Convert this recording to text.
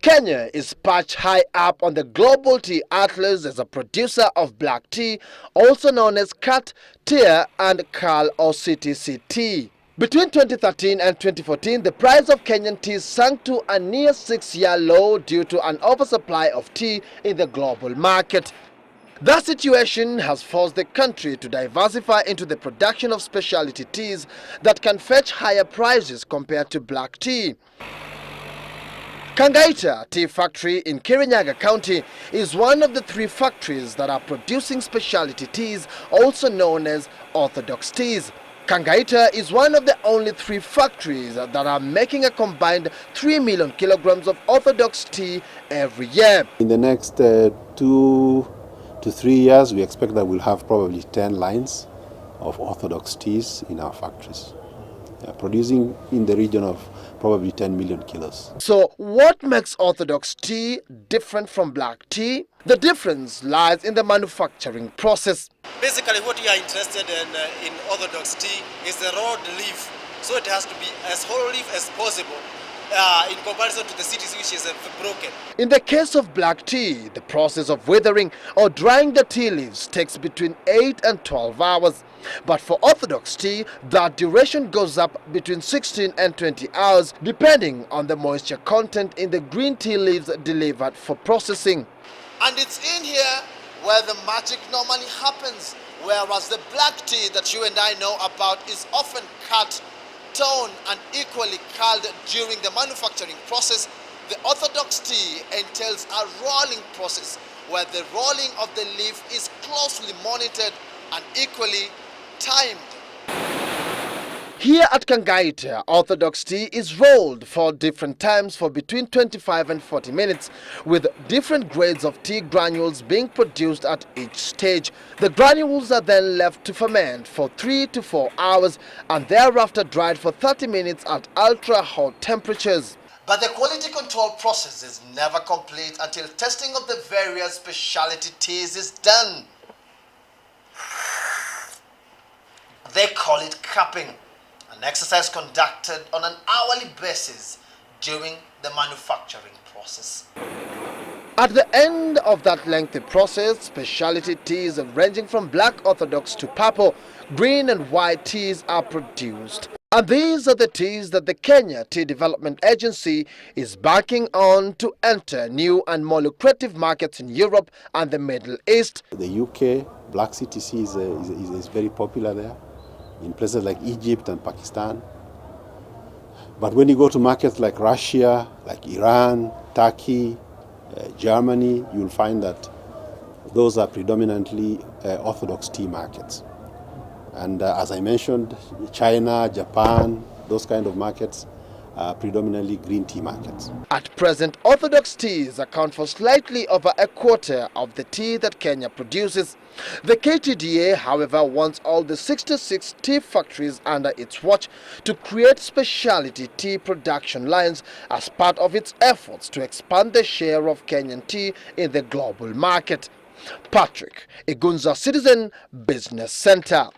Kenya is perched high up on the global tea atlas as a producer of black tea, also known as cut, tear, and Kal or CTC tea. Between 2013 and 2014, the price of Kenyan tea sank to a near 6-year low due to an oversupply of tea in the global market. That situation has forced the country to diversify into the production of specialty teas that can fetch higher prices compared to black tea. Kangaita Tea Factory in Kirinyaga County is one of the 3 factories that are producing specialty teas, also known as Orthodox Teas. Kangaita is one of the only 3 factories that are making a combined 3 million kilograms of Orthodox tea every year. In the next 2 to 3 years, we expect that we'll have probably 10 lines of Orthodox teas in our factories, producing in the region of probably 10 million kilos. So what makes Orthodox tea different from black tea? The difference lies in the manufacturing process. Basically, what we are interested in Orthodox tea is the raw leaf. So it has to be as whole leaf as possible in comparison to the CTC, which is broken. In the case of black tea, the process of withering or drying the tea leaves takes between 8 and 12 hours. But for Orthodox tea, that duration goes up between 16 and 20 hours, depending on the moisture content in the green tea leaves delivered for processing. And it's in here where the magic normally happens, whereas the black tea that you and I know about is often cut, torn, and equally culled during the manufacturing process. The Orthodox tea entails a rolling process where the rolling of the leaf is closely monitored and equally timed. Here at Kangaita, Orthodox tea is rolled 4 different times for between 25 and 40 minutes, with different grades of tea granules being produced at each stage. The granules are then left to ferment for 3 to 4 hours and thereafter dried for 30 minutes at ultra-hot temperatures. But the quality control process is never complete until testing of the various specialty teas is done. They call it cupping, an exercise conducted on an hourly basis during the manufacturing process. At the end of that lengthy process, specialty teas ranging from black Orthodox to purple, green and white teas are produced. And these are the teas that the Kenya Tea Development Agency is banking on to enter new and more lucrative markets in Europe and the Middle East. The UK black CTC is very popular there, in places like Egypt and Pakistan. But when you go to markets like Russia, like Iran, Turkey, Germany, you'll find that those are predominantly Orthodox tea markets. And as I mentioned, China, Japan, those kind of markets are predominantly green tea markets. At present, Orthodox teas account for slightly over a quarter of the tea that Kenya produces. The KTDA, however, wants all the 66 tea factories under its watch to create specialty tea production lines as part of its efforts to expand the share of Kenyan tea in the global market. Patrick Igunza, Citizen Business Center.